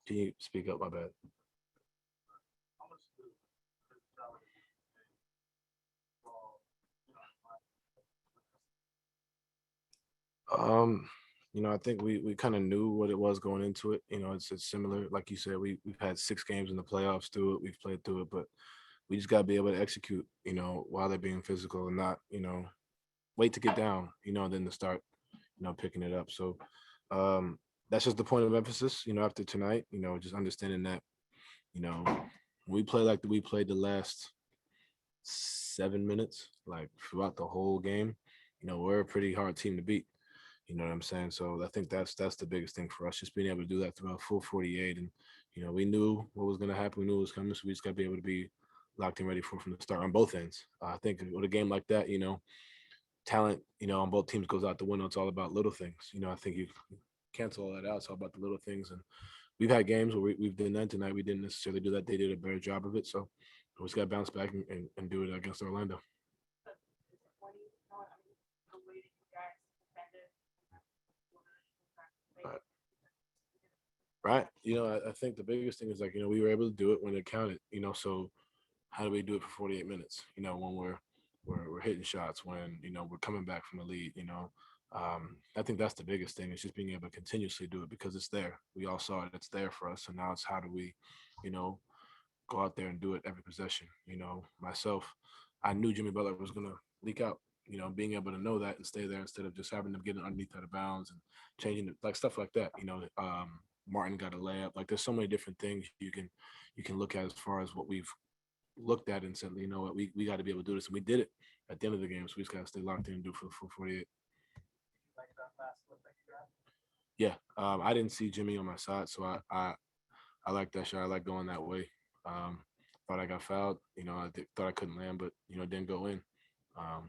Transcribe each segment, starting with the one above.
Can you speak up? My bad. Um, I think we kind of knew what it was going into it. It's similar, like you said, we've had 6 games in the playoffs through it. We've played through it, but we just gotta be able to execute, while they're being physical and not, wait to get down, and then to start, picking it up. So that's just the point of emphasis, after tonight, just understanding that, you know, we play like we played the last 7 minutes, like throughout the whole game, we're a pretty hard team to beat. You know what I'm saying? So I think that's the biggest thing for us, just being able to do that throughout full 48. And we knew what was going to happen. We knew it was coming, so we just got to be able to be locked and ready for from the start on both ends. I think with a game like that, talent, on both teams goes out the window. It's all about little things. I think you cancel all that out. It's all about the little things. And we've had games where we've done that tonight. We didn't necessarily do that. They did a better job of it. So we just got to bounce back and do it against Orlando. Right. Right. I think the biggest thing is like, we were able to do it when it counted, so how do we do it for 48 minutes? When we're hitting shots, when, we're coming back from the lead. I think that's the biggest thing is just being able to continuously do it because it's there. We all saw it, it's there for us. And now it's how do we, you know, go out there and do it every possession. Myself, I knew Jimmy Butler was gonna leak out. Being able to know that and stay there instead of just having them getting underneath out of bounds and changing it, like stuff like that. Martin got a layup. Like there's so many different things you can look at as far as what we've looked at and said, what, we got to be able to do this, and we did it at the end of the game. So we just got to stay locked in and do it for the full 48. Yeah, I didn't see Jimmy on my side, so I like that shot. I like going that way. Um, thought I got fouled. Thought I couldn't land, but didn't go in. Um,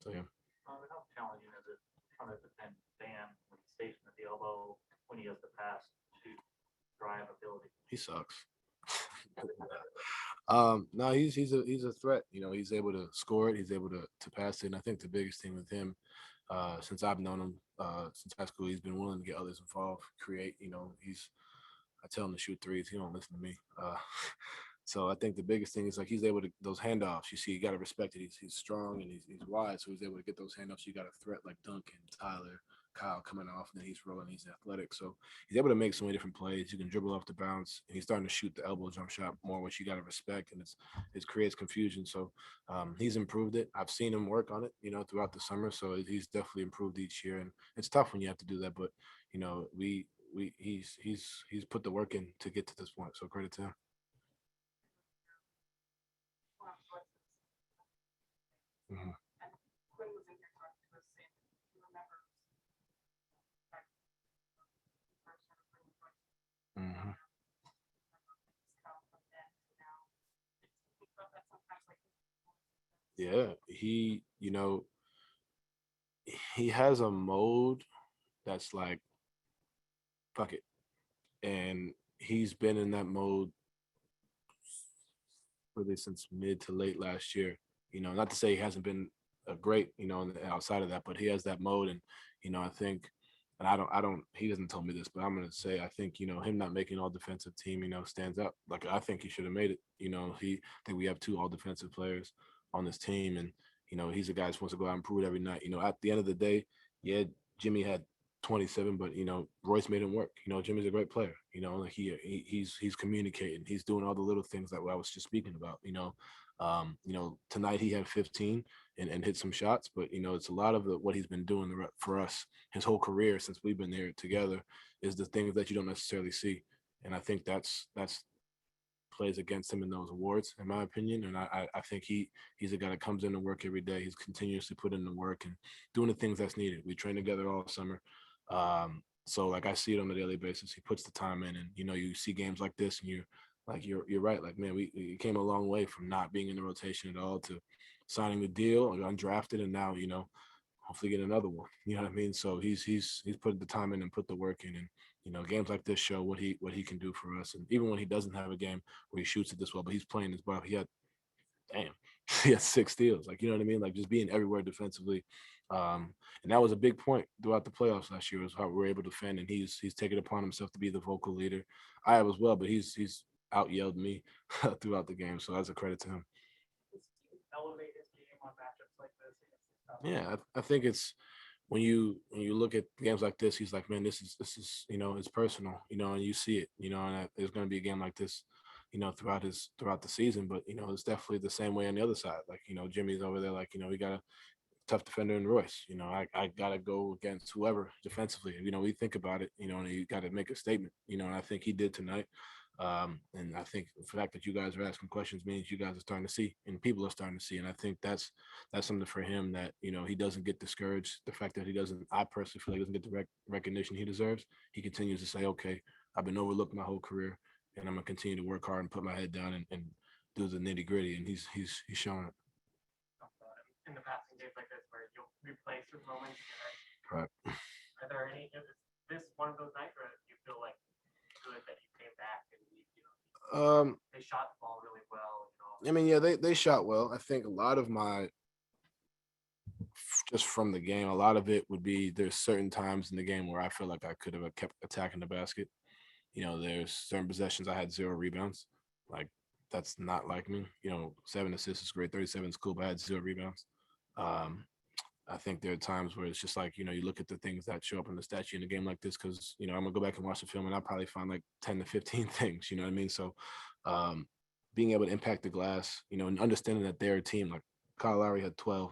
so yeah, How challenging is it trying to defend Bam when he's stationed at the elbow when he has the pass to drive ability? he sucks. No, he's a threat. He's able to score it. He's able to pass it. And I think the biggest thing with him, since I've known him since high school, he's been willing to get others involved, create. I tell him to shoot threes. He don't listen to me. So I think the biggest thing is like he's able to those handoffs. You see, you got to respect it. He's strong and he's wide, so he's able to get those handoffs. You got a threat like Duncan, Tyler, Kyle coming off, and then he's rolling. He's athletic, so he's able to make so many different plays. You can dribble off the bounce, and he's starting to shoot the elbow jump shot more, which you got to respect, and it creates confusion. So he's improved it. I've seen him work on it, throughout the summer. So he's definitely improved each year, and it's tough when you have to do that, but he's put the work in to get to this point. So credit to him. Mhm. Mhm. Yeah, he has a mode that's like fuck it, and he's been in that mode really since mid to late last year. Not to say he hasn't been a great, outside of that, but he has that mode, and I think, and I don't. He doesn't tell me this, but I'm gonna say I think him not making all defensive team, stands up. Like I think he should have made it. I think we have 2 all defensive players on this team, and he's a guy who wants to go out and prove it every night. At the end of the day, yeah, Jimmy had 27, but Royce made him work. Jimmy's a great player. Like he's communicating, he's doing all the little things that I was just speaking about. Tonight he had 15 and hit some shots, but it's a lot of what he's been doing for us his whole career since we've been here together is the things that you don't necessarily see, and I think that's plays against him in those awards, in my opinion. And I think he's a guy that comes in to work every day. He's continuously putting in the work and doing the things that's needed. We train together all summer. So like I see it on a daily basis. He puts the time in, and you see games like this, and you're right. Like man, we came a long way from not being in the rotation at all to signing the deal, undrafted, and now hopefully get another one. You know what I mean? So he's put the time in and put the work in, and games like this show what he can do for us. And even when he doesn't have a game where he shoots it this well, but he's playing his ball. He had damn, he had 6 steals. Like you know what I mean? Like just being everywhere defensively. And that was a big point throughout the playoffs last year was how we were able to defend. And he's taken it upon himself to be the vocal leader. I have as well, but he's out yelled me throughout the game. So that's a credit to him. Does he elevate his game on matchups like this against these tough Yeah, opponents? I think it's when you look at games like this, he's like, man, this is it's personal, and you see it, and there's going to be a game like this, throughout the season, but it's definitely the same way on the other side. Like Jimmy's over there, like we got a tough defender in Royce. I gotta go against whoever defensively. We think about it, and you got to make a statement. And I think he did tonight. And I think the fact that you guys are asking questions means you guys are starting to see, and people are starting to see. And I think that's something for him that he doesn't get discouraged. The fact that he doesn't, I personally feel like he doesn't get the recognition he deserves. He continues to say, okay, I've been overlooked my whole career, and I'm gonna continue to work hard and put my head down and do the nitty gritty. And he's showing it. In the past in games like this where you'll replay certain moments. Right. Are there any? Is this one of those nights where you feel like good that you came back and they shot the ball really well? I mean, yeah, they shot well. I think a lot of my just from the game, a lot of it would be there's certain times in the game where I feel like I could have kept attacking the basket. There's certain possessions I had 0 rebounds. Like that's not like me. 7 assists is great, 37 is cool, but I had 0 rebounds. Um, I think there are times where it's just like, you look at the things that show up in the stat sheet in a game like this, because, I'm gonna go back and watch the film and I'll probably find like 10 to 15 things, you know what I mean? So um, being able to impact the glass, and understanding that they're a team, like Kyle Lowry had 12.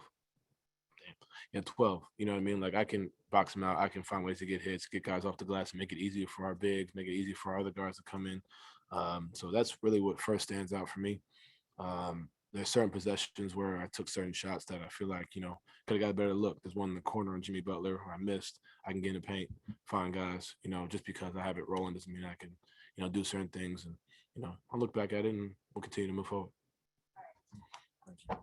He had 12, you know what I mean? Like I can box him out. I can find ways to get hits, get guys off the glass, and make it easier for our bigs, make it easier for our other guards to come in. So that's really what first stands out for me. There's certain possessions where I took certain shots that I feel like, could have got a better look. There's one in the corner on Jimmy Butler where I missed. I can get in the paint, find guys, just because I have it rolling doesn't mean I can, do certain things. And, I'll look back at it and we'll continue to move forward. Thank you.